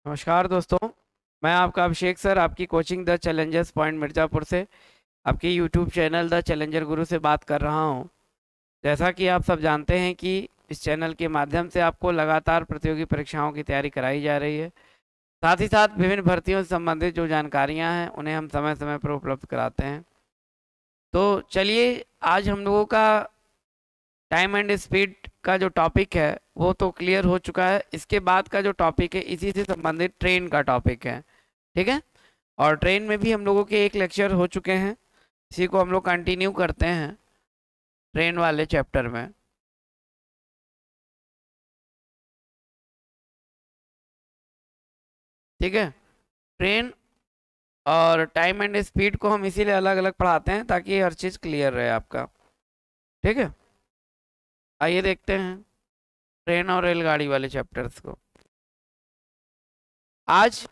नमस्कार दोस्तों। मैं आपका अभिषेक सर आपकी coaching the Challengers point Mirzapur से आपके यूट्यूब चैनल द चैलेंजर गुरु से बात कर रहा हूं। जैसा कि आप सब जानते हैं कि इस चैनल के माध्यम से आपको लगातार प्रतियोगी परीक्षाओं की तैयारी कराई जा रही है। साथ ही साथ विभिन्न भर्तियों से संबंधित जो जानकारियां हैं उन्हें हम समय समय पर उपलब्ध कराते हैं। तो चलिए, आज हम लोगों का टाइम एंड स्पीड का जो टॉपिक है वो तो क्लियर हो चुका है। इसके बाद का जो टॉपिक है इसी से संबंधित ट्रेन का टॉपिक है। ठीक है। और ट्रेन में भी हम लोगों के एक लेक्चर हो चुके हैं, इसी को हम लोग कंटिन्यू करते हैं ट्रेन वाले चैप्टर में। ठीक है। ट्रेन और टाइम एंड स्पीड को हम इसीलिए अलग अलग पढ़ाते हैं ताकि हर चीज़ क्लियर रहे आपका। ठीक है। आइए देखते हैं ट्रेन और रेलगाड़ी वाले चैप्टर्स को। आज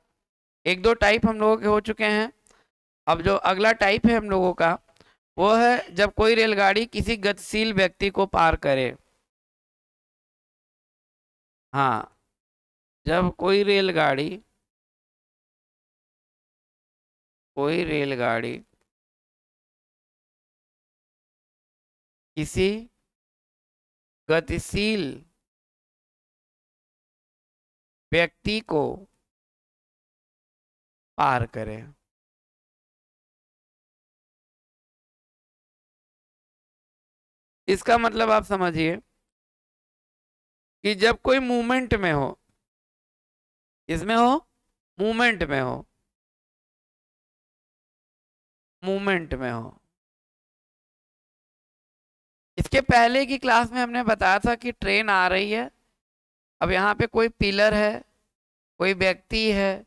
एक दो टाइप हम लोगों के हो चुके हैं। अब जो अगला टाइप है हम लोगों का वो है जब कोई रेलगाड़ी किसी गतिशील व्यक्ति को पार करे। हाँ, जब कोई रेलगाड़ी किसी गतिशील व्यक्ति को पार करे। इसका मतलब आप समझिए कि जब कोई मूवमेंट में हो, इसमें हो, मूवमेंट में हो, मूवमेंट में हो। इसके पहले की क्लास में हमने बताया था कि ट्रेन आ रही है। अब यहाँ पे कोई पिलर है, कोई व्यक्ति है,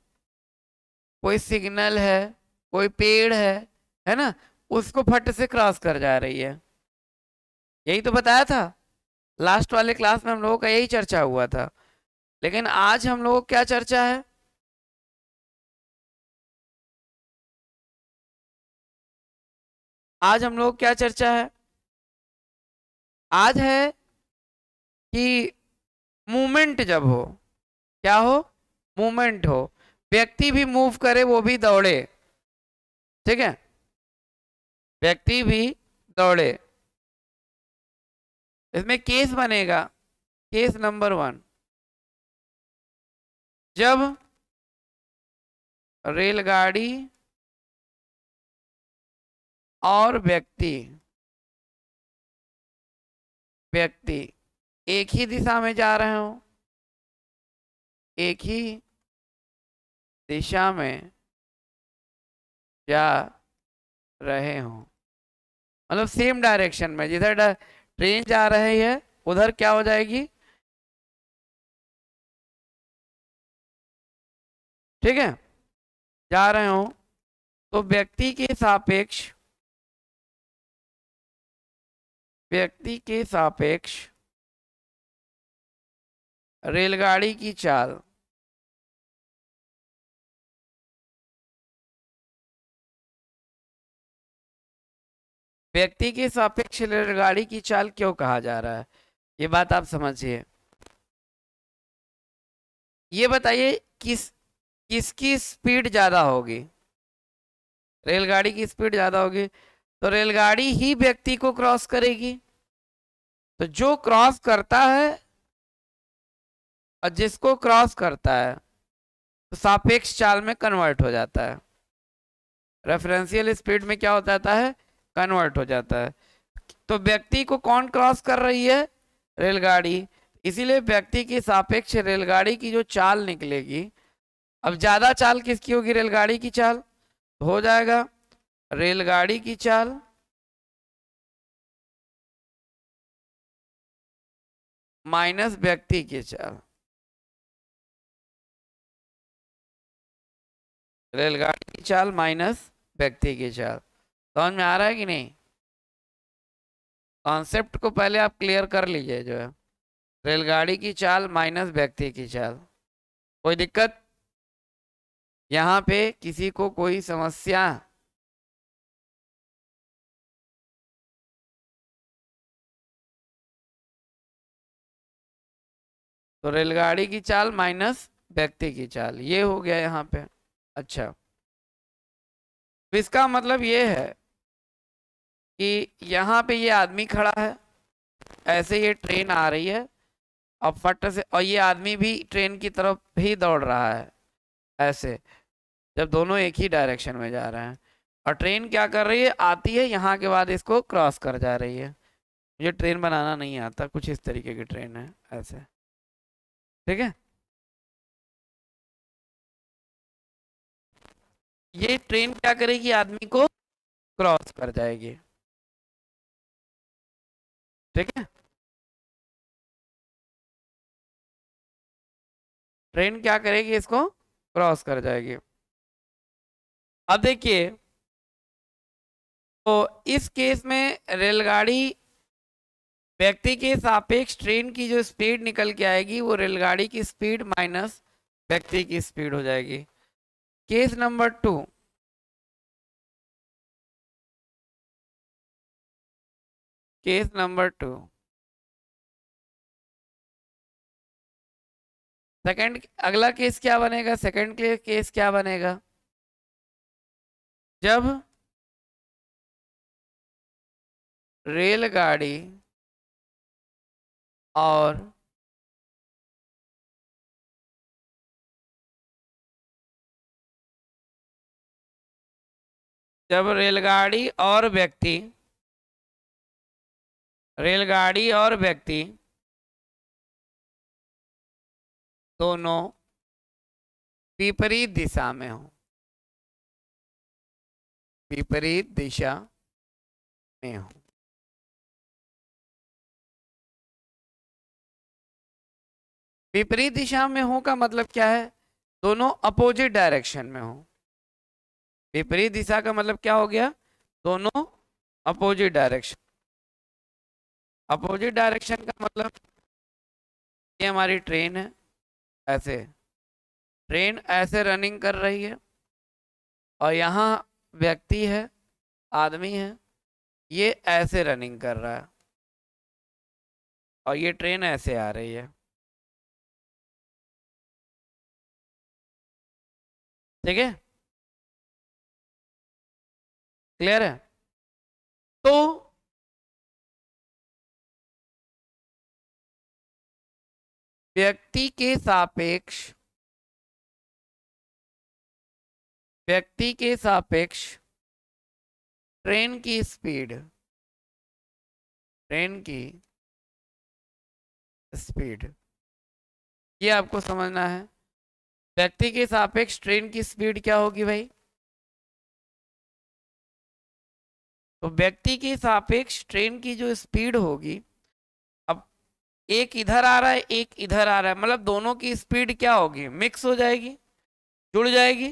कोई सिग्नल है, कोई पेड़ है ना, उसको फट से क्रॉस कर जा रही है। यही तो बताया था। लास्ट वाले क्लास में हम लोगों का यही चर्चा हुआ था। लेकिन आज हम लोगों को क्या चर्चा है? आज हम लोग क्या चर्चा है? आज है कि मूवमेंट जब हो, क्या हो? मूवमेंट हो, व्यक्ति भी मूव करे, वो भी दौड़े। ठीक है, व्यक्ति भी दौड़े। इसमें केस बनेगा, केस नंबर 1, जब रेलगाड़ी और व्यक्ति एक ही दिशा में जा रहे हो, एक ही दिशा में जा रहे हो, मतलब सेम डायरेक्शन में, जिधर ट्रेन जा रही है उधर क्या हो जाएगी? ठीक है, जा रहे हो तो व्यक्ति के सापेक्ष रेलगाड़ी की चाल व्यक्ति के सापेक्ष रेलगाड़ी की चाल क्यों कहा जा रहा है, ये बात आप समझिए। ये बताइए किसकी स्पीड ज्यादा होगी? रेलगाड़ी की स्पीड ज्यादा होगी तो रेलगाड़ी ही व्यक्ति को क्रॉस करेगी। तो जो क्रॉस करता है और जिसको क्रॉस करता है तो सापेक्ष चाल में कन्वर्ट हो जाता है। रेफरेंशियल स्पीड में क्या हो जाता है? कन्वर्ट हो जाता है। तो व्यक्ति को कौन क्रॉस कर रही है? रेलगाड़ी। इसीलिए व्यक्ति के सापेक्ष रेलगाड़ी की जो चाल निकलेगी, अब ज्यादा चाल किसकी होगी? रेलगाड़ी की चाल। हो जाएगा रेलगाड़ी की चाल माइनस व्यक्ति की चाल। रेलगाड़ी की चाल माइनस व्यक्ति की चाल। समझ में आ रहा है कि नहीं? कॉन्सेप्ट को पहले आप क्लियर कर लीजिए। जो है रेलगाड़ी की चाल माइनस व्यक्ति की चाल। कोई दिक्कत? यहाँ पे किसी को कोई समस्या? तो रेलगाड़ी की चाल माइनस व्यक्ति की चाल, ये हो गया यहाँ पे। अच्छा, तो इसका मतलब ये है कि यहाँ पे ये आदमी खड़ा है, ऐसे ये ट्रेन आ रही है, अब फट से, और ये आदमी भी ट्रेन की तरफ ही दौड़ रहा है ऐसे, जब दोनों एक ही डायरेक्शन में जा रहे हैं। और ट्रेन क्या कर रही है, आती है यहाँ के बाद इसको क्रॉस कर जा रही है। मुझे ट्रेन बनाना नहीं आता, कुछ इस तरीके की ट्रेन है ऐसे, ठीक है। ये ट्रेन क्या करेगी, आदमी को क्रॉस कर जाएगी, ठीक है। ट्रेन क्या करेगी, इसको क्रॉस कर जाएगी। अब देखिए, तो इस केस में रेलगाड़ी, व्यक्ति के सापेक्ष ट्रेन की जो स्पीड निकल के आएगी वो रेलगाड़ी की स्पीड माइनस व्यक्ति की स्पीड हो जाएगी। Case number 2, case number 2, second, अगला केस क्या बनेगा, सेकंड केस क्या बनेगा, जब रेलगाड़ी और जब रेलगाड़ी और व्यक्ति, रेलगाड़ी और व्यक्ति दोनों विपरीत दिशा में हो, विपरीत दिशा में हो, विपरीत दिशा में हो का मतलब क्या है, दोनों अपोजिट डायरेक्शन में हो। विपरीत दिशा का मतलब क्या हो गया, दोनों अपोजिट डायरेक्शन। अपोजिट डायरेक्शन का मतलब, ये हमारी ट्रेन है, ऐसे ट्रेन ऐसे रनिंग कर रही है, और यहाँ व्यक्ति है, आदमी है, ये ऐसे रनिंग कर रहा है, और ये ट्रेन ऐसे आ रही है, ठीक है, क्लियर है। तो व्यक्ति के सापेक्ष, व्यक्ति के सापेक्ष ट्रेन की स्पीड, ट्रेन की स्पीड, ये आपको समझना है। व्यक्ति के सापेक्ष ट्रेन की स्पीड क्या होगी भाई, तो व्यक्ति के सापेक्ष ट्रेन की जो स्पीड होगी, अब एक इधर आ रहा है, एक इधर आ रहा है, मतलब दोनों की स्पीड क्या होगी, मिक्स हो जाएगी, जुड़ जाएगी।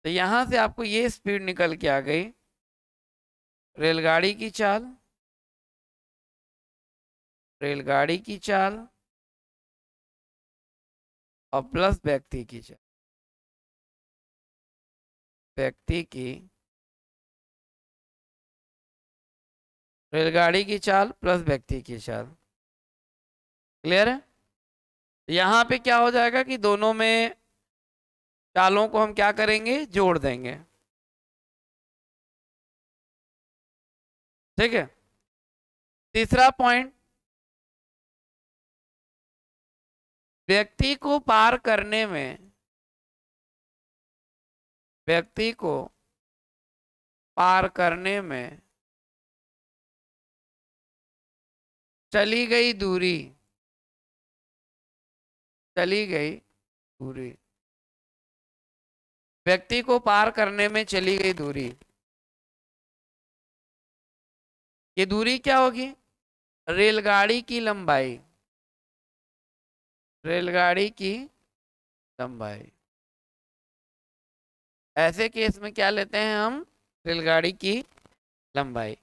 तो यहां से आपको ये स्पीड निकल के आ गई, रेलगाड़ी की चाल, रेलगाड़ी की चाल और प्लस व्यक्ति की चाल, व्यक्ति की, रेलगाड़ी की चाल प्लस व्यक्ति की चाल, क्लियर है। यहाँ पे क्या हो जाएगा कि दोनों में चालों को हम क्या करेंगे, जोड़ देंगे, ठीक है। तीसरा पॉइंट, व्यक्ति को पार करने में, व्यक्ति को पार करने में चली गई दूरी, चली गई दूरी, व्यक्ति को पार करने में चली गई दूरी, ये दूरी क्या होगी, रेलगाड़ी की लंबाई, रेलगाड़ी की लंबाई। ऐसे केस में क्या लेते हैं हम, रेलगाड़ी की लंबाई।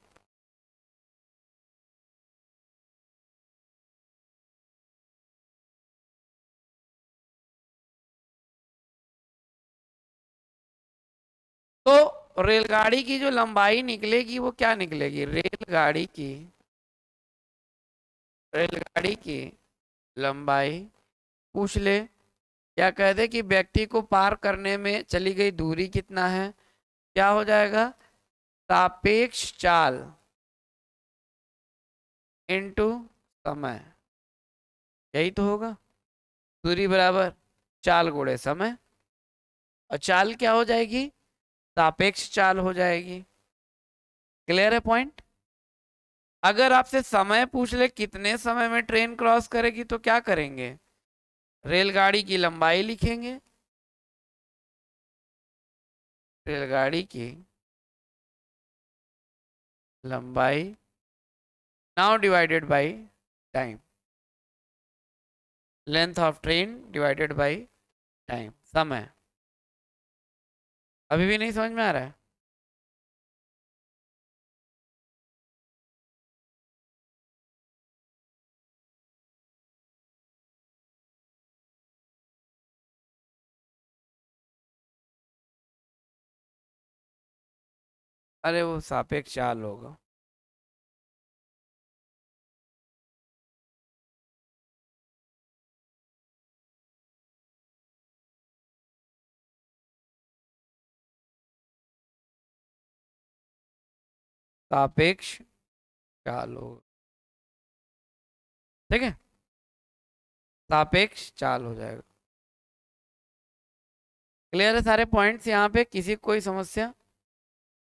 तो रेलगाड़ी की जो लंबाई निकलेगी वो क्या निकलेगी, रेलगाड़ी की लंबाई पूछ ले, क्या कहते कि व्यक्ति को पार करने में चली गई दूरी कितना है, क्या हो जाएगा, सापेक्ष चाल इनटू समय, यही तो होगा। दूरी बराबर चाल गुणे समय, और चाल क्या हो जाएगी, सापेक्ष चाल हो जाएगी। क्लियर है पॉइंट। अगर आपसे समय पूछ ले कितने समय में ट्रेन क्रॉस करेगी, तो क्या करेंगे, रेलगाड़ी की लंबाई लिखेंगे, रेलगाड़ी की लंबाई now divided by time, length of train divided by time, समय। अभी भी नहीं समझ में आ रहा है। अरे वो सापेक्ष चाल होगा। सापेक्ष चाल होगा, ठीक है, सापेक्ष चाल हो जाएगा। क्लियर है सारे पॉइंट्स यहाँ पे, किसी कोई समस्या,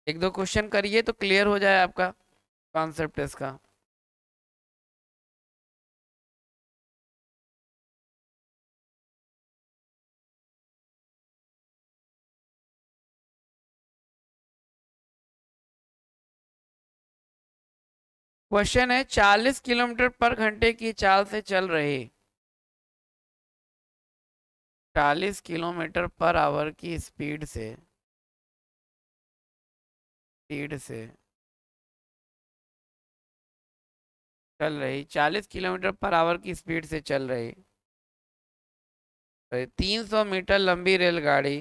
एक दो क्वेश्चन करिए तो क्लियर हो जाए आपका कॉन्सेप्ट इसका। क्वेश्चन है 40 किलोमीटर पर घंटे की चाल से चल रही 40 किलोमीटर पर आवर की स्पीड से चल रही 40 किलोमीटर पर आवर की स्पीड से चल रही 300 मीटर लंबी रेलगाड़ी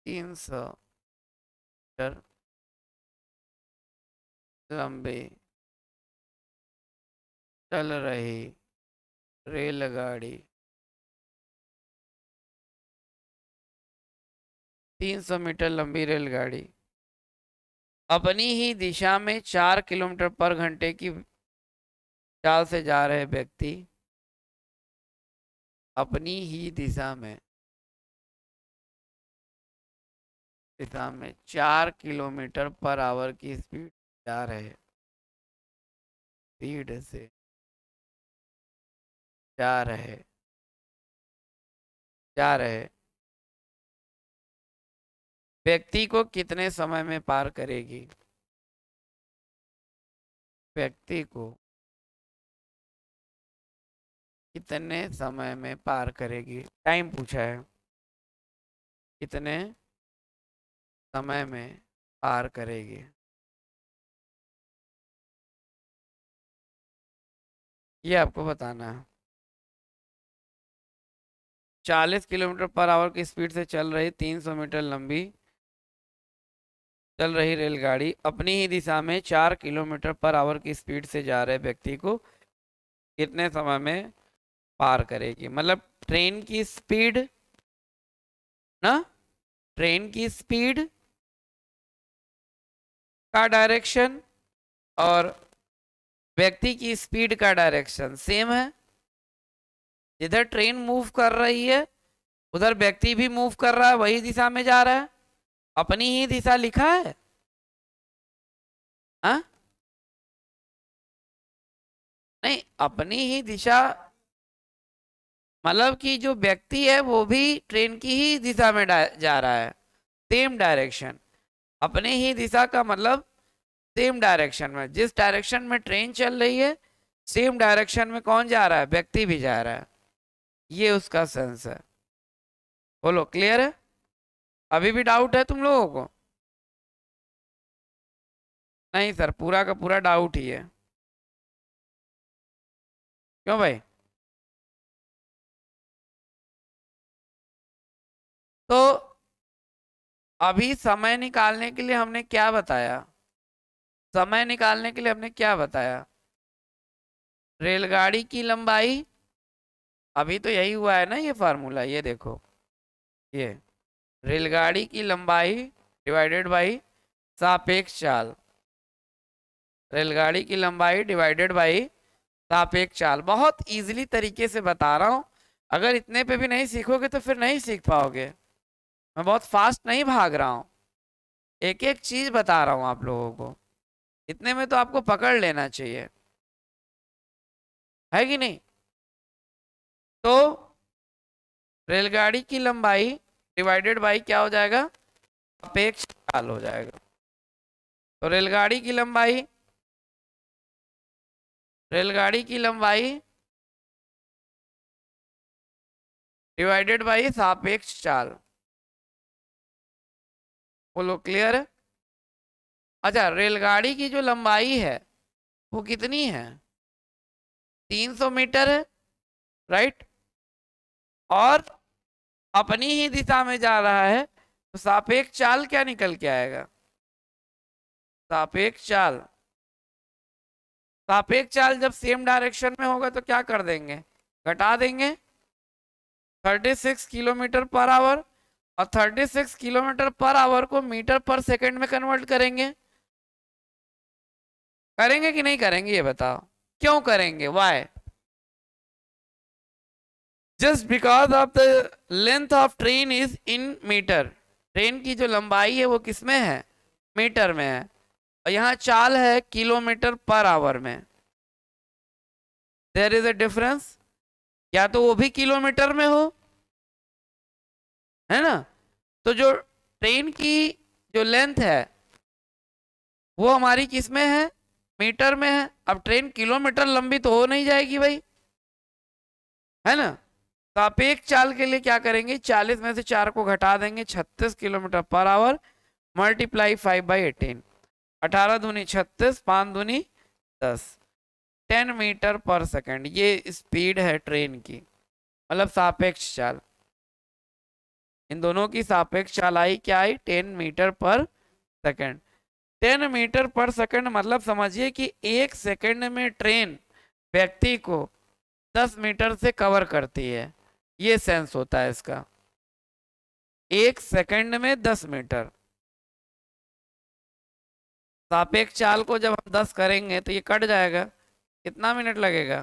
300 मीटर लंबी चल रही रेलगाड़ी 300 मीटर लंबी रेलगाड़ी अपनी ही दिशा में 4 किलोमीटर पर घंटे की चाल से जा रहे व्यक्ति अपनी ही दिशा में 4 किलोमीटर पर आवर की स्पीड से जा रहे व्यक्ति को कितने समय में पार करेगी, व्यक्ति को कितने समय में पार करेगी, टाइम पूछा है, कितने समय में पार करेगी, ये आपको बताना है। 40 किलोमीटर पर आवर की स्पीड से चल रही 300 मीटर लंबी चल रही रेलगाड़ी अपनी ही दिशा में 4 किलोमीटर पर आवर की स्पीड से जा रहे व्यक्ति को कितने समय में पार करेगी, मतलब ट्रेन की स्पीड ना, ट्रेन की स्पीड का डायरेक्शन और व्यक्ति की स्पीड का डायरेक्शन सेम है। जिधर ट्रेन मूव कर रही है उधर व्यक्ति भी मूव कर रहा है, वही दिशा में जा रहा है, अपनी ही दिशा लिखा है। हाँ नहीं, अपनी ही दिशा मतलब कि जो व्यक्ति है वो भी ट्रेन की ही दिशा में जा रहा है, सेम डायरेक्शन। अपने ही दिशा का मतलब सेम डायरेक्शन में, जिस डायरेक्शन में ट्रेन चल रही है सेम डायरेक्शन में कौन जा रहा है, व्यक्ति भी जा रहा है, ये उसका सेंस है। बोलो क्लियर है, अभी भी डाउट है तुम लोगों को? नहीं सर, पूरा का पूरा डाउट ही है। क्यों भाई? तो अभी समय निकालने के लिए हमने क्या बताया, समय निकालने के लिए हमने क्या बताया, रेलगाड़ी की लंबाई, अभी तो यही हुआ है ना ये फार्मूला, ये देखो, ये रेलगाड़ी की लंबाई डिवाइडेड बाई सापेक्ष चाल, रेलगाड़ी की लंबाई डिवाइडेड बाई सापेक्ष चाल। बहुत इजीली तरीके से बता रहा हूँ, अगर इतने पे भी नहीं सीखोगे तो फिर नहीं सीख पाओगे। मैं बहुत फास्ट नहीं भाग रहा हूँ, एक एक चीज बता रहा हूँ आप लोगों को, इतने में तो आपको पकड़ लेना चाहिए, है कि नहीं। तो रेलगाड़ी की लंबाई डिवाइडेड बाई क्या हो जाएगा, सापेक्ष काल हो जाएगा। तो रेलगाड़ी की लंबाई डिवाइडेड बाई सापेक्ष चाल, बोलो क्लियर है। अच्छा, रेलगाड़ी की जो लंबाई है वो कितनी है, 300 मीटर है, राइट, और अपनी ही दिशा में जा रहा है, तो सापेक्ष चाल क्या निकल के आएगा, सापेक्ष चाल, सापेक्ष चाल जब सेम डायरेक्शन में होगा तो क्या कर देंगे, घटा देंगे, 36 किलोमीटर पर आवर, और 36 किलोमीटर पर आवर को मीटर पर सेकंड में कन्वर्ट करेंगे, करेंगे कि नहीं करेंगे ये बताओ, क्यों करेंगे, why, just because of the length of train is in metre, train की जो लंबाई है वो किस में है, मीटर में है, और यहाँ चाल है किलोमीटर पर आवर में, देयर इज अ डिफरेंस, या तो वो भी किलोमीटर में हो, है ना, तो जो ट्रेन की जो लेंथ है वो हमारी किस में है, मीटर में है, अब ट्रेन किलोमीटर लंबी तो हो नहीं जाएगी भाई, है ना। सापेक्ष चाल के लिए क्या करेंगे, 40 में से 4 को घटा देंगे, 36 किलोमीटर पर आवर मल्टीप्लाई 5/18, 18 दूनी 36, 5 दूनी 10, 10 मीटर पर सेकंड, ये स्पीड है ट्रेन की, मतलब सापेक्ष चाल, इन दोनों की सापेक्ष चाल आई क्या आई, 10 मीटर पर सेकंड। 10 मीटर पर सेकंड मतलब समझिए कि एक सेकंड में ट्रेन व्यक्ति को 10 मीटर से कवर करती है, ये सेंस होता है इसका, एक सेकंड में 10 मीटर। सापेक्ष चाल को जब हम 10 करेंगे तो ये कट जाएगा, कितना मिनट लगेगा,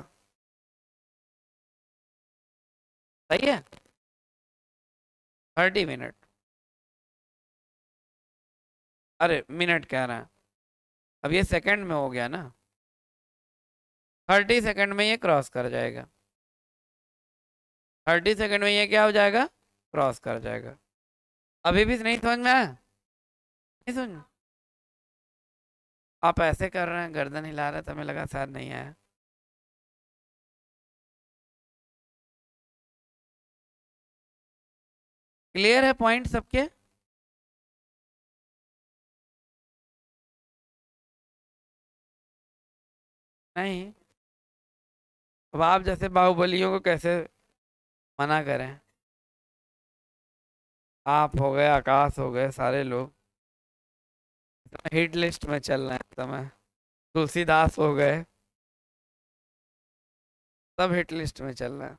सही है, 30 मिनट, अरे मिनट कह रहा है, अब ये सेकंड में हो गया ना, 30 सेकंड में ये क्रॉस कर जाएगा, 30 सेकंड में ये क्या हो जाएगा, क्रॉस कर जाएगा। अभी भी नहीं समझ में आया, नहीं समझ में? आप ऐसे कर रहे हैं, गर्दन हिला रहे, तो हमें लगा शायद नहीं आया। क्लियर है पॉइंट सबके, नहीं, अब आप जैसे बाहुबलियों को कैसे मना करें, आप हो गए, आकाश हो गए, सारे लोग हिट लिस्ट में चल रहे हैं इस समय, तुलसीदास हो गए, सब हिट लिस्ट में चल रहे हैं।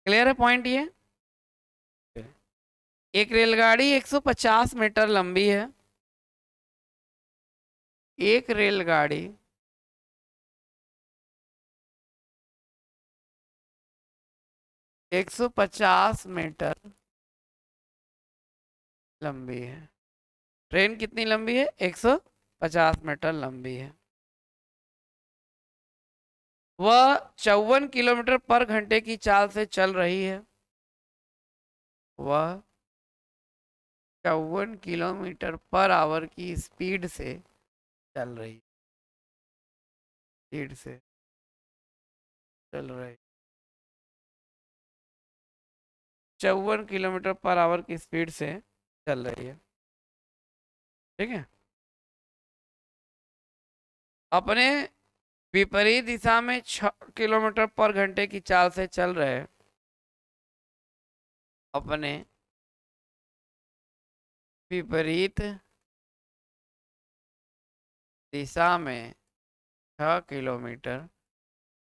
क्लियर है पॉइंट ये, एक रेलगाड़ी 150 मीटर लंबी है, एक रेलगाड़ी 150 मीटर लंबी है, ट्रेन कितनी लंबी है, 150 मीटर लंबी है, वह 54 किलोमीटर पर घंटे की चाल से चल रही है, वह 54 किलोमीटर पर आवर की स्पीड से चल रही, स्पीड से चल रही, 54 किलोमीटर पर आवर की स्पीड से चल रही है, ठीक है। अपने विपरीत दिशा में 6 किलोमीटर पर घंटे की चाल से चल रहे, अपने विपरीत दिशा में 6 किलोमीटर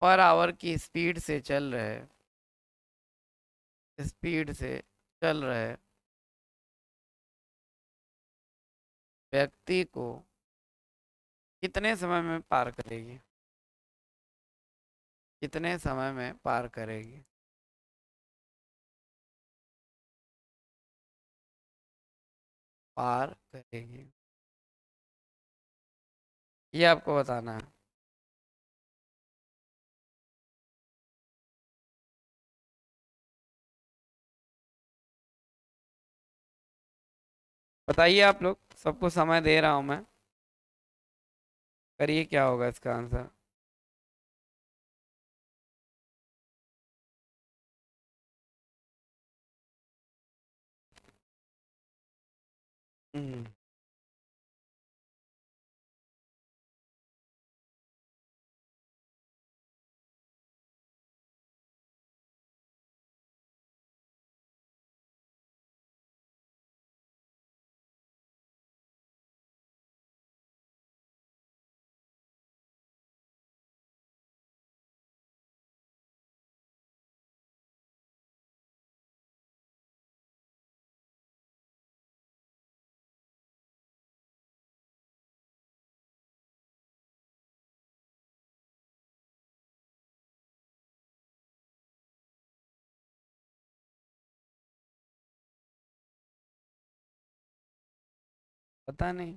पर आवर की स्पीड से चल रहे व्यक्ति को कितने समय में पार करेगी? कितने समय में पार करेगी? पार करेगी, ये आपको बताना है। बताइए आप लोग, सबको समय दे रहा हूं मैं, करिए क्या होगा इसका आंसर। हम्म, पता नहीं।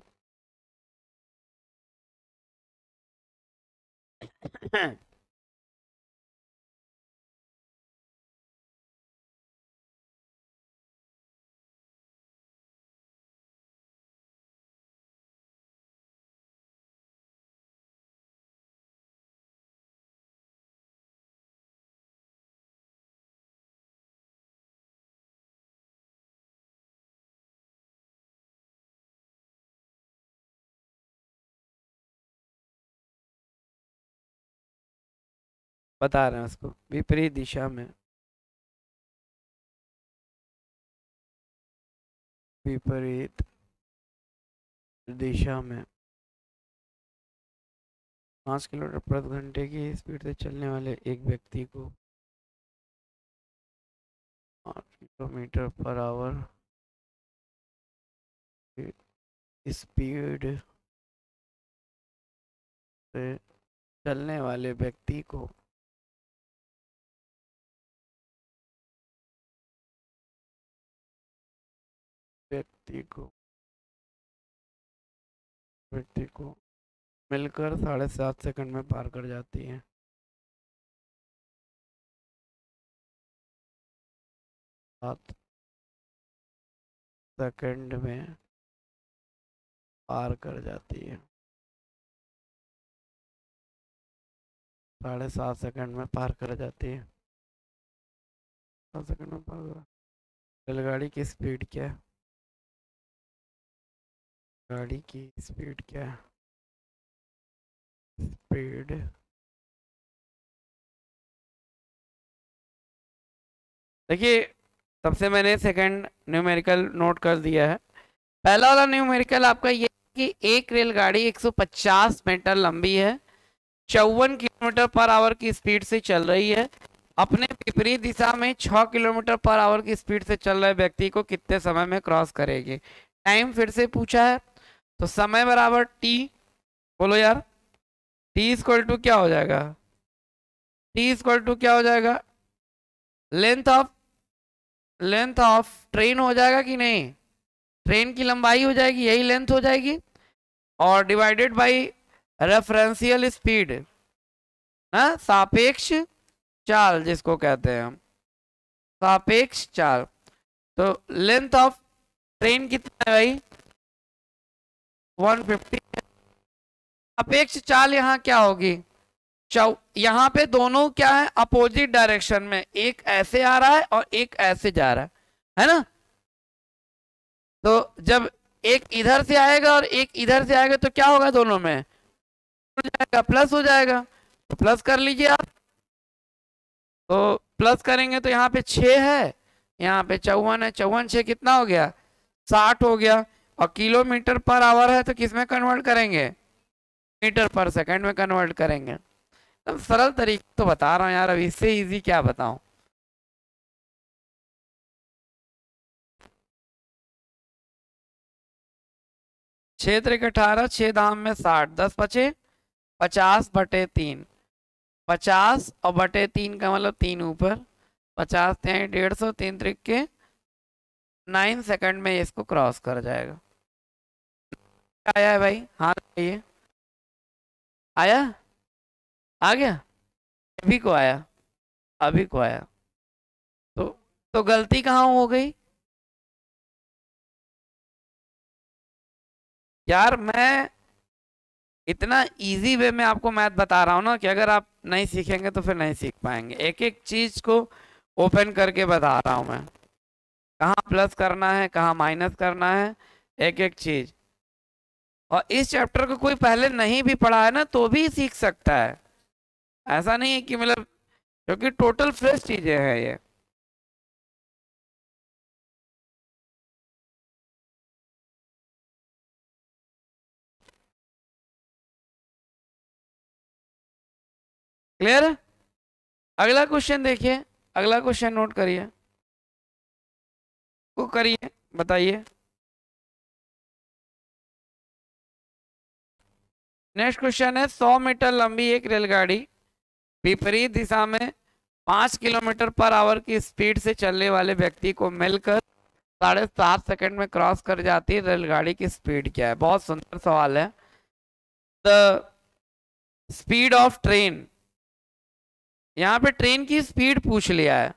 बता रहे हैं उसको, विपरीत दिशा में, विपरीत दिशा में 5 किलोमीटर प्रति घंटे की स्पीड से चलने वाले एक व्यक्ति को 5 किलोमीटर पर आवर की स्पीड से चलने वाले व्यक्ति को मिलकर 7.5 सेकंड में पार कर जाती है। 7 सेकंड में पार कर जाती है। 7.5 सेकंड में पार कर जाती है। 7 सेकंड में पार कर। रेलगाड़ी की स्पीड क्या है? गाड़ी की स्पीड क्या है? स्पीड देखिए, सबसे मैंने सेकंड न्यूमेरिकल नोट कर दिया है। पहला वाला न्यूमेरिकल आपका ये कि एक रेलगाड़ी 150 मीटर लंबी है, 54 किलोमीटर पर आवर की स्पीड से चल रही है, अपने विपरीत दिशा में 6 किलोमीटर पर आवर की स्पीड से चल रहे व्यक्ति को कितने समय में क्रॉस करेगी? टाइम फिर से पूछा है, तो समय बराबर टी, बोलो यार, टी इक्वल टू क्या हो जाएगा? टी इक्वल टू क्या हो जाएगा? लेंथ ऑफ ट्रेन हो जाएगा कि नहीं? ट्रेन की लंबाई हो जाएगी, यही लेंथ हो जाएगी, और डिवाइडेड बाय रेफरेंशियल स्पीड, ना, सापेक्ष चाल जिसको कहते हैं हम, सापेक्ष चाल। तो लेंथ ऑफ ट्रेन कितना है भाई? 150। सापेक्ष चाल यहाँ क्या होगी? यहाँ पे दोनों क्या है? अपोजिट डायरेक्शन में, एक ऐसे आ रहा है और एक ऐसे जा रहा है ना? तो जब एक इधर से आएगा और एक इधर से आएगा तो क्या होगा? दोनों में हो जाएगा, प्लस हो जाएगा, तो प्लस कर लीजिए आप। तो प्लस करेंगे तो यहाँ पे 6 है, यहाँ पे 54 है, 54 6 कितना हो गया, 60 हो गया। और किलोमीटर पर आवर है तो किस में कन्वर्ट करेंगे, मीटर पर सेकंड में कन्वर्ट करेंगे। तो सरल तरीका तो बता रहा हूँ यार, अब इससे इजी क्या बताऊं। क्षेत्र 18, 6 दाम में 60, 10 बचे 50/3। 50 और बटे 3 का मतलब 3 ऊपर, 50 × 150, 3 त्रिक के 9 सेकंड में इसको क्रॉस कर जाएगा। आया है भाई, हाँ ये आया, आ गया, अभी को आया, अभी को आया। तो तो गलती कहाँ हो गई यार, मैं इतना इजी वे में आपको मैथ बता रहा हूँ ना कि अगर आप नहीं सीखेंगे तो फिर नहीं सीख पाएंगे। एक एक चीज को ओपन करके बता रहा हूँ मैं, कहाँ प्लस करना है कहाँ माइनस करना है, एक एक चीज। और इस चैप्टर को कोई पहले नहीं भी पढ़ा है ना तो भी सीख सकता है, ऐसा नहीं है कि मतलब, क्योंकि टोटल फ्रेश चीजें हैं ये। क्लियर है। अगला क्वेश्चन देखिए, अगला क्वेश्चन नोट करिए, वो करिए, बताइए। नेक्स्ट क्वेश्चन है, 100 मीटर लंबी एक रेलगाड़ी विपरीत दिशा में 5 किलोमीटर पर आवर की स्पीड से चलने वाले व्यक्ति को मिलकर 7.5 सेकंड में क्रॉस कर जाती है, रेलगाड़ी की स्पीड क्या है। बहुत सुंदर सवाल है। द स्पीड ऑफ ट्रेन, यहाँ पे ट्रेन की स्पीड पूछ लिया है।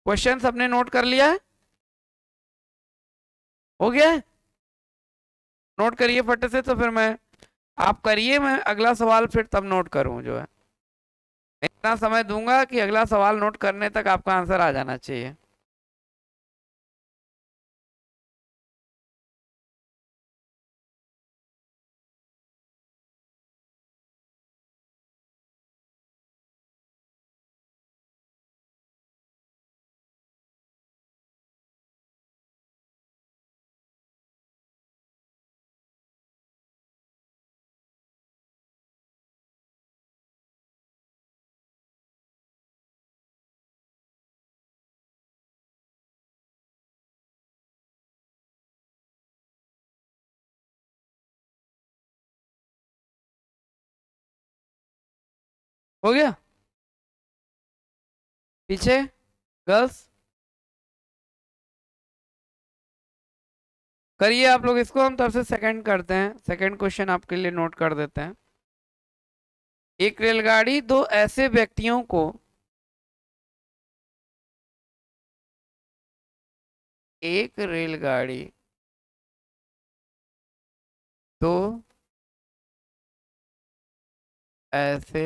क्वेश्चन सबने नोट कर लिया है, हो गया है, नोट करिए फटे से, तो फिर मैं, आप करिए, मैं अगला सवाल फिर तब नोट करूं जो है। इतना समय दूंगा कि अगला सवाल नोट करने तक आपका आंसर आ जाना चाहिए। हो गया, पीछे गर्ल्स करिए आप लोग इसको, हम तब से सेकंड करते हैं, सेकंड क्वेश्चन आपके लिए नोट कर देते हैं। एक रेलगाड़ी दो ऐसे व्यक्तियों को, एक रेलगाड़ी दो ऐसे,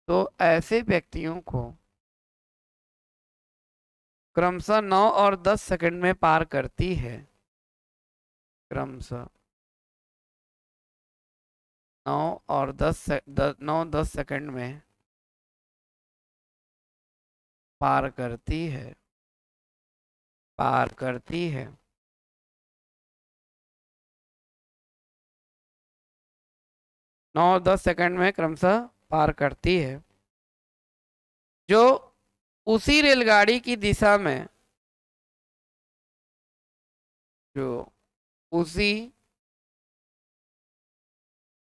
तो ऐसे व्यक्तियों को क्रमशः 9 और 10 सेकंड में पार करती है, क्रमशः 9 और 9-10 सेकंड में पार करती है, पार करती है। 9-10 सेकंड में क्रमशः पार करती है, जो उसी रेलगाड़ी की दिशा में, जो उसी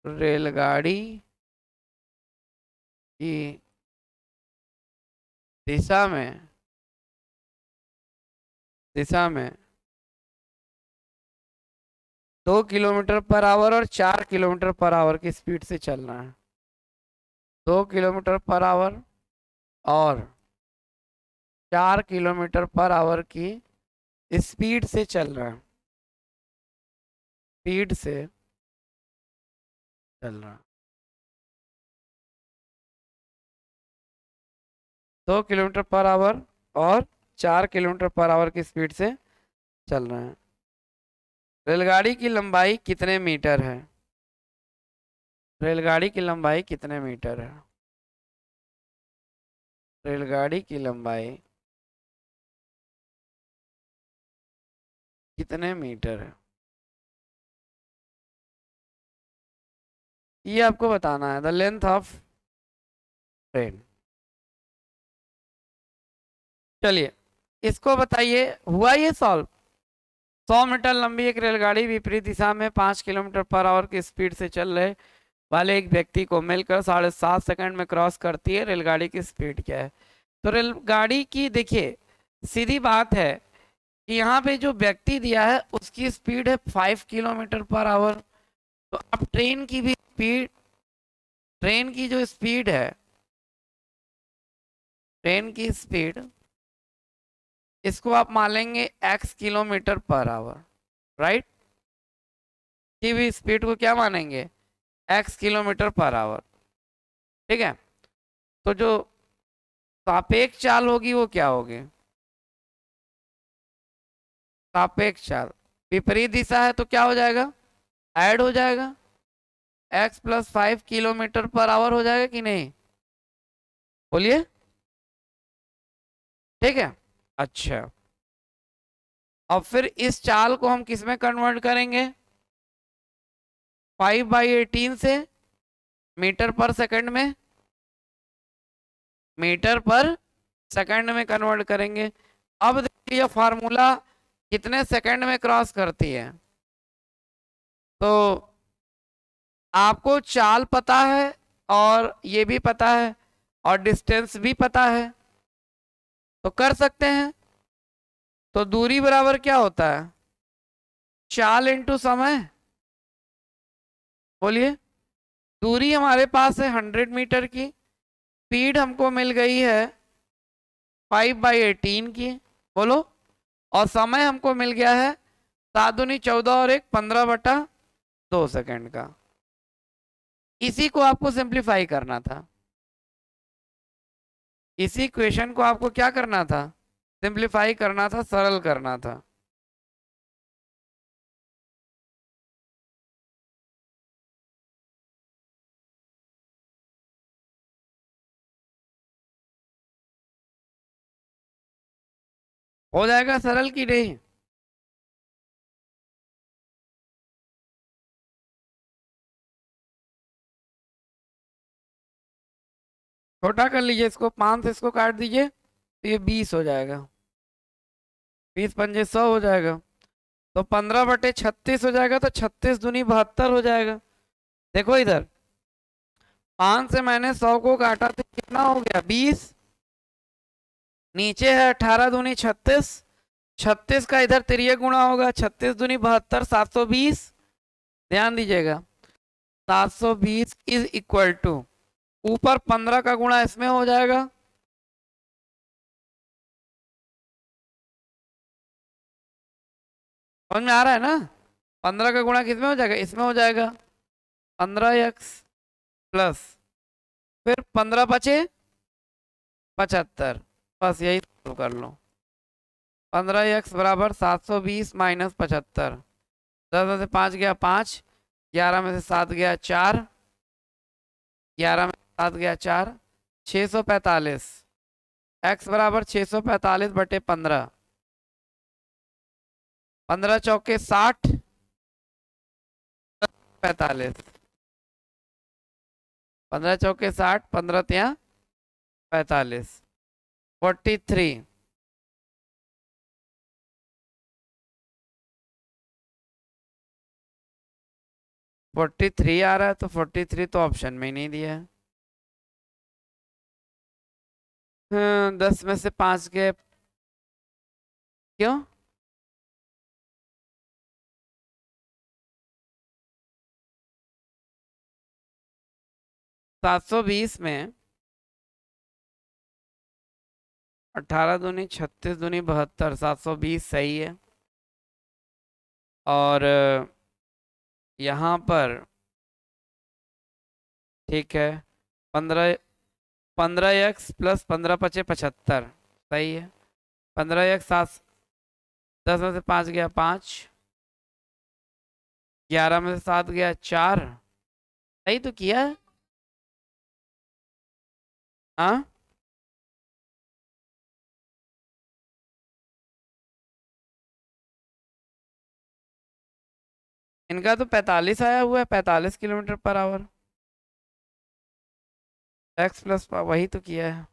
रेलगाड़ी की दिशा में, दिशा में 2 किलोमीटर पर आवर और 4 किलोमीटर पर आवर की स्पीड से चल रहा है। 2 किलोमीटर पर आवर और 4 किलोमीटर पर आवर की स्पीड से चल रहा है, स्पीड से चल रहा है। 2 किलोमीटर पर आवर और 4 किलोमीटर पर आवर की स्पीड से चल रहे हैं। रेलगाड़ी की लंबाई कितने मीटर है, रेलगाड़ी की लंबाई कितने मीटर है। रेलगाड़ी की लंबाई कितने मीटर है, ये आपको बताना है। The length of train. चलिए इसको बताइए, हुआ ये सॉल्व। 100 मीटर लंबी एक रेलगाड़ी विपरीत दिशा में 5 किलोमीटर पर आवर की स्पीड से चल रहे वाले एक व्यक्ति को मिलकर 7.5 सेकंड में क्रॉस करती है। रेलगाड़ी की स्पीड क्या है? तो रेलगाड़ी की देखिए सीधी बात है कि यहाँ पे जो व्यक्ति दिया है उसकी स्पीड है 5 किलोमीटर पर आवर। तो अब ट्रेन की भी स्पीड, ट्रेन की जो स्पीड है, ट्रेन की स्पीड, इसको आप मान लेंगे x kilometre per hour, right. की भी स्पीड को क्या मानेंगे? x किलोमीटर पर आवर, ठीक है। तो जो सापेक्ष चाल होगी वो क्या होगी? सापेक्ष चाल विपरीत दिशा है तो क्या हो जाएगा? ऐड हो जाएगा, x plus 5 kilometre per hour हो जाएगा कि नहीं? बोलिए, ठीक है। अच्छा, अब फिर इस चाल को हम किस में कन्वर्ट करेंगे? 5/18 से मीटर पर सेकंड में, मीटर पर सेकंड में कन्वर्ट करेंगे। अब देखिए ये फार्मूला कितने सेकंड में क्रॉस करती है। तो आपको चाल पता है और ये भी पता है और डिस्टेंस भी पता है, तो कर सकते हैं। तो दूरी बराबर क्या होता है? चाल इंटू समय। बोलिए, दूरी हमारे पास है 100 मीटर की, स्पीड हमको मिल गई है 5/18 की, बोलो, और समय हमको मिल गया है 7×14 और 15/2 सेकंड का। इसी को आपको सिंप्लीफाई करना था, इसी क्वेश्चन को आपको क्या करना था? सिंप्लीफाई करना था, सरल करना था। हो जाएगा सरल की नहीं? छोटा कर लीजिए इसको, 5 से इसको काट दीजिए तो ये 20 हो जाएगा, 20×5 = 100 हो जाएगा। तो 15/36 हो जाएगा, तो 36×2 = 72 हो जाएगा। देखो इधर 5 से मैंने 100 को काटा तो कितना हो गया? 20। नीचे है 18×2 = 36, 36 का इधर तिरिय गुणा होगा, 36×2 = 72, 720। ध्यान दीजिएगा, 720 इज इक्वल टू, ऊपर 15 का गुणा इसमें हो जाएगा, समझ में आ रहा है ना? 15 का गुणा किसमें हो जाएगा? इसमें हो जाएगा, 15x प्लस फिर 15 बचे 75, बस यही solve कर लो। 15x बराबर 720 माइनस 75, 10 में से 5 गया 5, 11 में से 7 गया 4, 11 में 7 गया 4, 645। x बराबर 645/15, 15 चौके 60, 45, 15 चौके 60, 15 त्या 45, 43। 43 आ रहा है, तो 43 तो ऑप्शन में ही नहीं दिया है। हाँ, 10 में से 5 गए, क्यों? 720 में 18×2 = 36, 720 सही है। और यहाँ पर ठीक है, 15, 15x प्लस 15 × 5 = 75 सही है। 15x 7, 10 में से 5 गया 5, 11 में से 7 गया 4, सही तो किया है। हाँ इनका तो 45 आया हुआ है, 45 kilometre per hour. X plus वही तो किया है।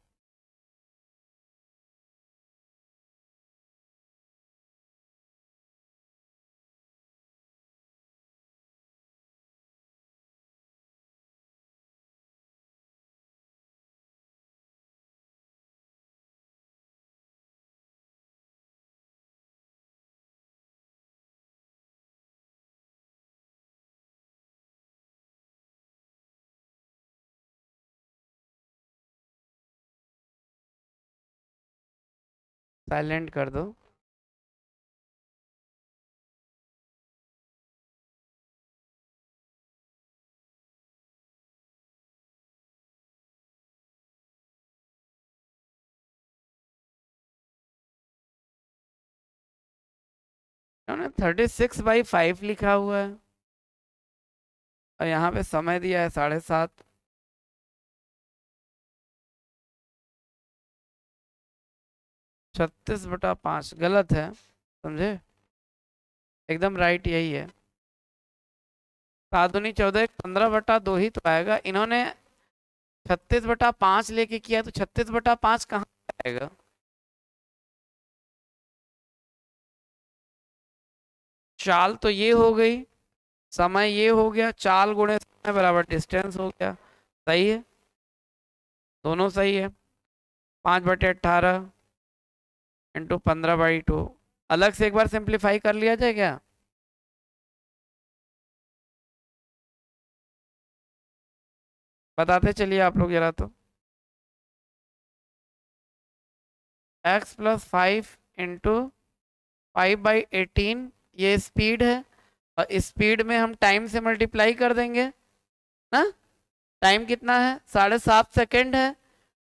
साइलेंट कर दो। इन्होंने 36/5 लिखा हुआ है और यहाँ पे समय दिया है 7:30। 36/5 गलत है, समझे? एकदम राइट यही है। 7 दूनी 14, 15/2 ही तो आएगा। इन्होंने 36/5 लेके किया तो 36/5 कहाँ आएगा? चाल तो ये हो गई, समय ये हो गया, चाल गुणे समय बराबर डिस्टेंस हो गया। सही है, दोनों सही है। 5/18 इंटू 15/2। अलग से एक बार सिंप्लीफाई कर लिया जाए क्या? बताते चलिए आप लोग जरा तो। x+5 इंटू 5/18 ये स्पीड है, और स्पीड में हम टाइम से मल्टीप्लाई कर देंगे ना। टाइम कितना है? 7.5 सेकेंड है।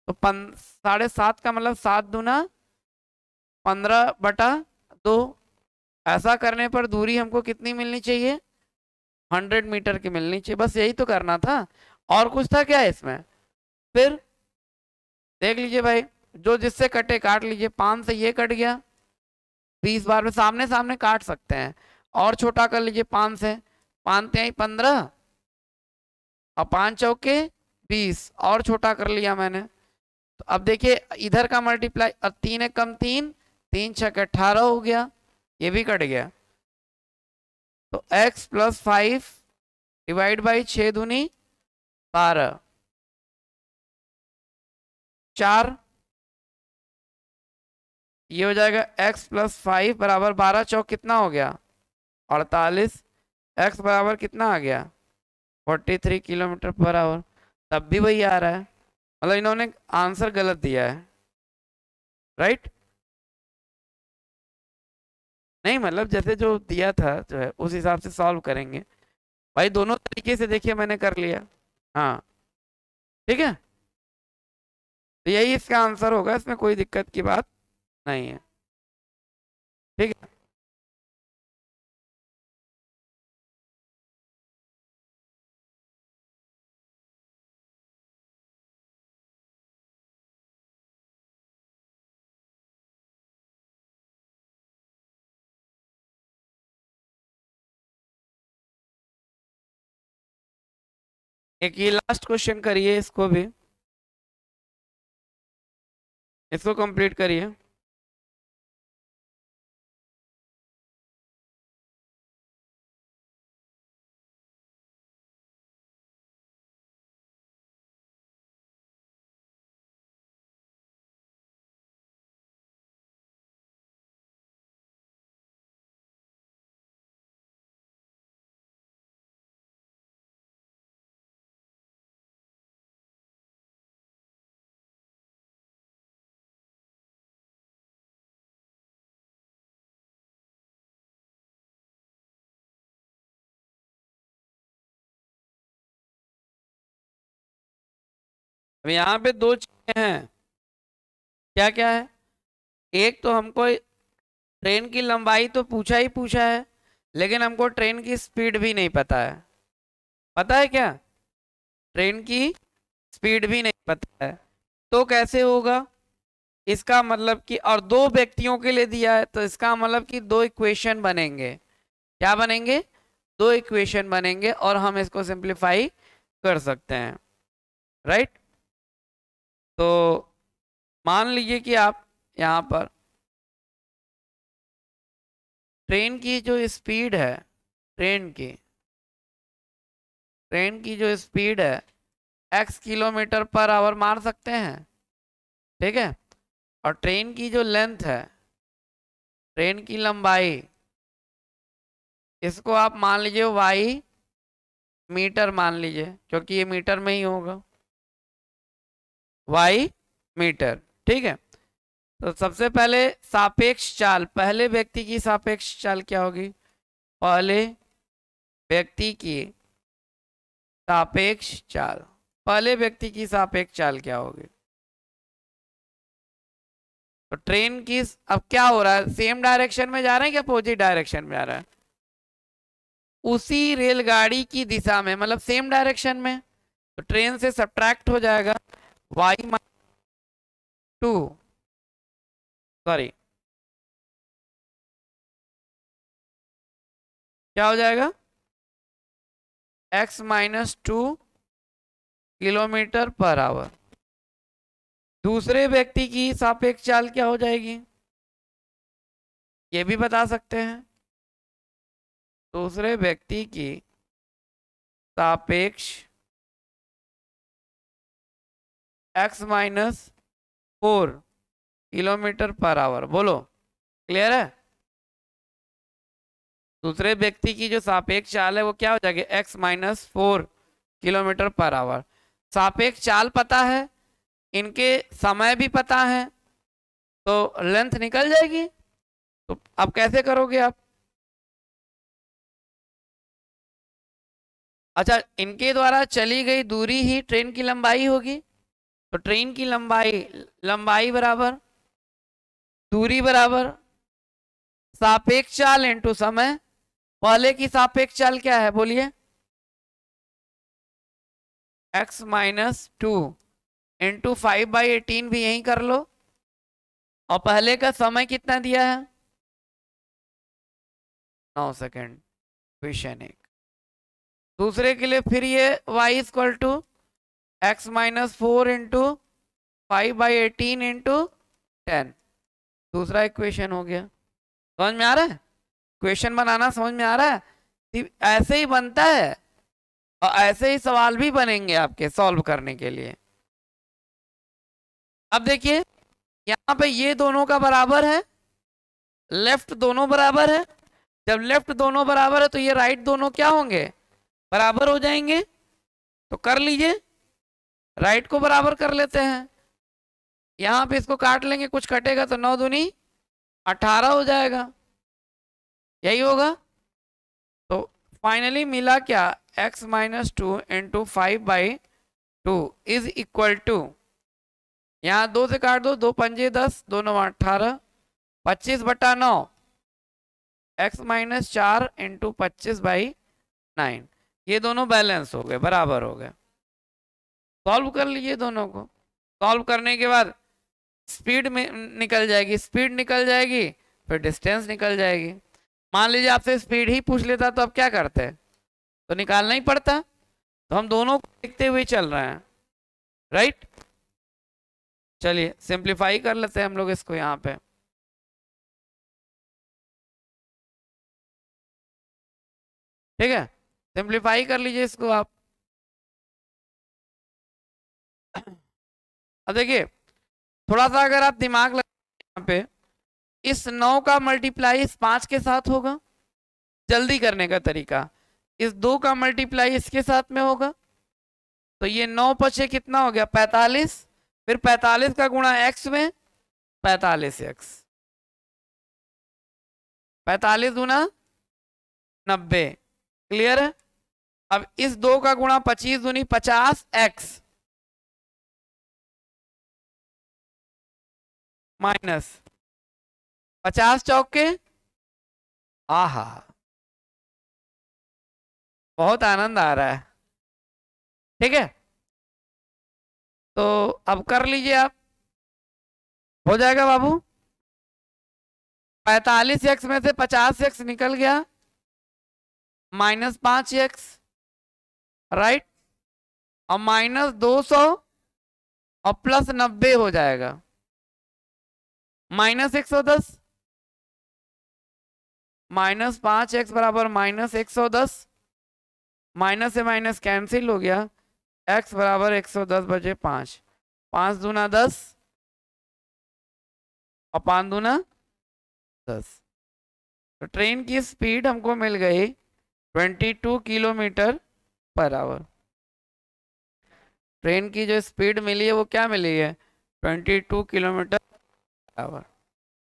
तो 7.5 का मतलब 7×15/2। ऐसा करने पर दूरी हमको कितनी मिलनी चाहिए? 100 मीटर की मिलनी चाहिए। बस यही तो करना था, और कुछ था क्या इसमें? फिर देख लीजिए भाई, जो जिससे कटे काट लीजिए। 5 से ये कट गया, 20 बार में सामने सामने काट सकते हैं। और छोटा कर लीजिए 5 से। 5 तिहाई 15 और 5 चौके 20, और छोटा कर लिया मैंने। तो अब देखिए इधर का मल्टीप्लाई, अब 3 एक कम 3, 3 छक 18 हो गया, ये भी कट गया। तो x+5 डिवाइड बाई 6 दूनी 12, 4, ये हो जाएगा x+5 बराबर 12 चौक कितना हो गया? 48। x बराबर कितना आ गया? 43 किलोमीटर पर आवर। तब भी वही आ रहा है, मतलब इन्होंने आंसर गलत दिया है। राइट? नहीं मतलब जैसे जो दिया था जो है उस हिसाब से सॉल्व करेंगे। भाई दोनों तरीके से देखिए मैंने कर लिया। हाँ ठीक है, तो यही इसका आंसर होगा, इसमें कोई दिक्कत की बात नहीं है। ठीक है, एक ये लास्ट क्वेश्चन करिए, इसको भी, इसको कंप्लीट करिए। अब यहाँ पे दो चीजें हैं। क्या क्या है? एक तो हमको ट्रेन की लंबाई तो पूछा ही पूछा है, लेकिन हमको ट्रेन की स्पीड भी नहीं पता है। पता है क्या? ट्रेन की स्पीड भी नहीं पता है। तो कैसे होगा? इसका मतलब कि, और दो व्यक्तियों के लिए दिया है, तो इसका मतलब कि दो इक्वेशन बनेंगे। क्या बनेंगे? दो इक्वेशन बनेंगे और हम इसको सिंप्लीफाई कर सकते हैं, राइट। तो मान लीजिए कि आप यहाँ पर ट्रेन की जो स्पीड है, ट्रेन की जो स्पीड है x किलोमीटर पर आवर मान सकते हैं, ठीक है। और ट्रेन की जो लेंथ है, ट्रेन की लंबाई, इसको आप मान लीजिए y मीटर मान लीजिए, क्योंकि ये मीटर में ही होगा, y मीटर, ठीक है। तो सबसे पहले सापेक्ष चाल, पहले व्यक्ति की सापेक्ष चाल क्या होगी? पहले व्यक्ति की सापेक्ष चाल, पहले व्यक्ति की सापेक्ष चाल क्या होगी? तो ट्रेन की अब क्या हो रहा है, सेम डायरेक्शन में जा रहे हैं क्या अपोजिट डायरेक्शन में जा रहा है? उसी रेलगाड़ी की दिशा में, मतलब सेम डायरेक्शन में, तो ट्रेन से सब्ट्रैक्ट हो जाएगा y टू, सॉरी क्या हो जाएगा, x minus 2 kilometre per hour. दूसरे व्यक्ति की सापेक्ष चाल क्या हो जाएगी, ये भी बता सकते हैं। दूसरे व्यक्ति की सापेक्ष x minus 4 kilometre per hour, बोलो क्लियर है? दूसरे व्यक्ति की जो सापेक्ष चाल है वो क्या हो जाएगी, x minus 4 kilometre per hour. सापेक्ष चाल पता है, इनके समय भी पता है, तो लेंथ निकल जाएगी। तो अब कैसे करोगे आप? अच्छा, इनके द्वारा चली गई दूरी ही ट्रेन की लंबाई होगी, तो ट्रेन की लंबाई बराबर दूरी बराबर सापेक्ष चाल इंटू समय। पहले की सापेक्ष चाल क्या है बोलिए, x माइनस 2 इंटू 5/18 भी यही कर लो। और पहले का समय कितना दिया है, 9 सेकेंड, क्वेश्चन 1। दूसरे के लिए फिर ये y equal to x minus 4 into 5/18 into 10, दूसरा इक्वेशन हो गया। समझ में आ रहा है? क्वेश्चन बनाना समझ में आ रहा है? ऐसे ही बनता है और ऐसे ही सवाल भी बनेंगे आपके सॉल्व करने के लिए। अब देखिए यहाँ पे ये दोनों का बराबर है, लेफ्ट दोनों बराबर है। जब लेफ्ट दोनों बराबर है तो ये राइट दोनों क्या होंगे, बराबर हो जाएंगे। तो कर लीजिए, राइट को बराबर कर लेते हैं। यहाँ पे इसको काट लेंगे, कुछ कटेगा तो 9 दूनी 18 हो जाएगा, यही होगा। तो फाइनली मिला क्या, x minus 2 into 5/2 is equal to, यहाँ 2 से काट दो, 2 पंजे 10, 2 9 18, 25/9, x माइनस 4 इंटू 25/9, ये दोनों बैलेंस हो गए, बराबर हो गए। सॉल्व कर लीजिए दोनों को। सॉल्व करने के बाद स्पीड में निकल जाएगी, स्पीड निकल जाएगी, फिर डिस्टेंस निकल जाएगी। मान लीजिए आपसे स्पीड ही पूछ लेता तो अब क्या करते, तो निकालना ही पड़ता। तो हम दोनों को देखते हुए चल रहे हैं, राइट। चलिए सिंप्लीफाई कर लेते हैं हम लोग इसको यहाँ पे। ठीक है, सिंप्लीफाई कर लीजिए इसको आप। अब देखिए थोड़ा सा अगर आप दिमाग लगाए यहाँ पे, इस 9 का मल्टीप्लाई इस 5 के साथ होगा, जल्दी करने का तरीका, इस 2 का मल्टीप्लाई इसके साथ में होगा, तो ये 9 पचे कितना हो गया 45, फिर 45 का गुणा x में 45x, 45 गुना 90, क्लियर है। अब इस 2 का गुणा 25 दूनी 50x माइनस 50 चौके, आहा बहुत आनंद आ रहा है। ठीक है, तो अब कर लीजिए आप, हो जाएगा बाबू। 45x में से 50x निकल गया, -5x, राइट, और -200 और +90 हो जाएगा, -110, -5x बराबर -110, माइनस से माइनस कैंसिल हो गया, x बराबर 110 बजे 5, 5 दूना 10 और 5 दूना 10। तो ट्रेन की स्पीड हमको मिल गई 22 किलोमीटर पर आवर। ट्रेन की जो स्पीड मिली है वो क्या मिली है, 22 किलोमीटर पर आवर,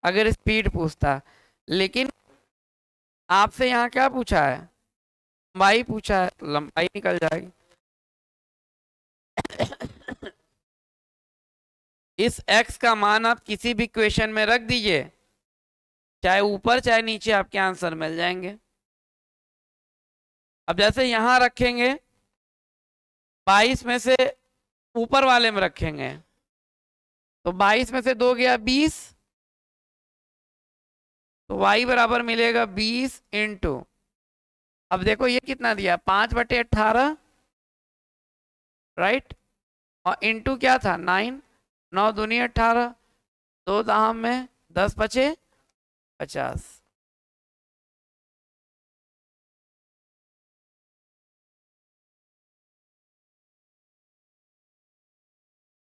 अगर स्पीड पूछता। लेकिन आपसे यहाँ क्या पूछा है, लंबाई पूछा है, लंबाई निकल जाएगी। इस x का मान आप किसी भी क्वेश्चन में रख दीजिए, चाहे ऊपर चाहे नीचे, आपके आंसर मिल जाएंगे। अब जैसे यहां रखेंगे 22 में से ऊपर वाले में रखेंगे तो 22 में से 2 गया 20, तो y बराबर मिलेगा 20 इंटू, अब देखो ये कितना दिया, 5/18, राइट, और इंटू क्या था 9, 9 दूनी 18, 2 दाम में 10 बचे 50।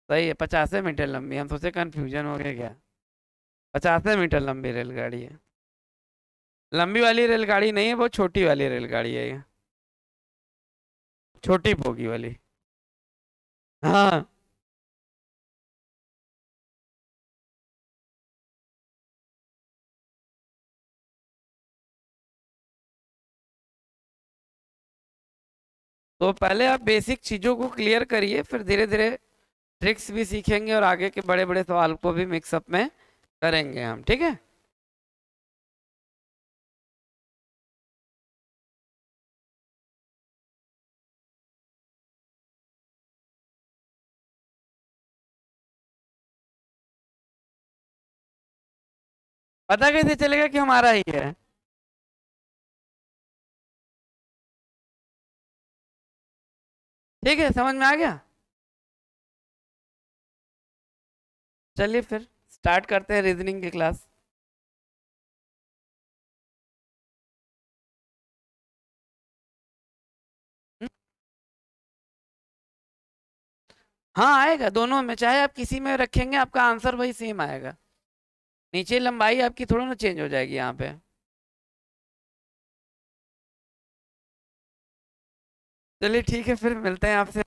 सही है, 50 मीटर लंबी, हम सोचे कंफ्यूजन हो गया क्या, 50 मीटर लंबी रेलगाड़ी है। लंबी वाली रेलगाड़ी नहीं है, वो छोटी वाली रेलगाड़ी है ये, छोटी बोगी वाली। हाँ, तो पहले आप बेसिक चीजों को क्लियर करिए, फिर धीरे धीरे ट्रिक्स भी सीखेंगे और आगे के बड़े बड़े सवाल को भी मिक्सअप में करेंगे हम, ठीक है। पता कैसे चलेगा कि हमारा ही है, ठीक है, समझ में आ गया। चलिए फिर स्टार्ट करते हैं रीजनिंग की क्लास। हाँ आएगा, दोनों में, चाहे आप किसी में रखेंगे आपका आंसर वही सेम आएगा, नीचे लंबाई आपकी थोड़ा ना चेंज हो जाएगी यहाँ पे। चलिए ठीक है, फिर मिलते हैं आपसे।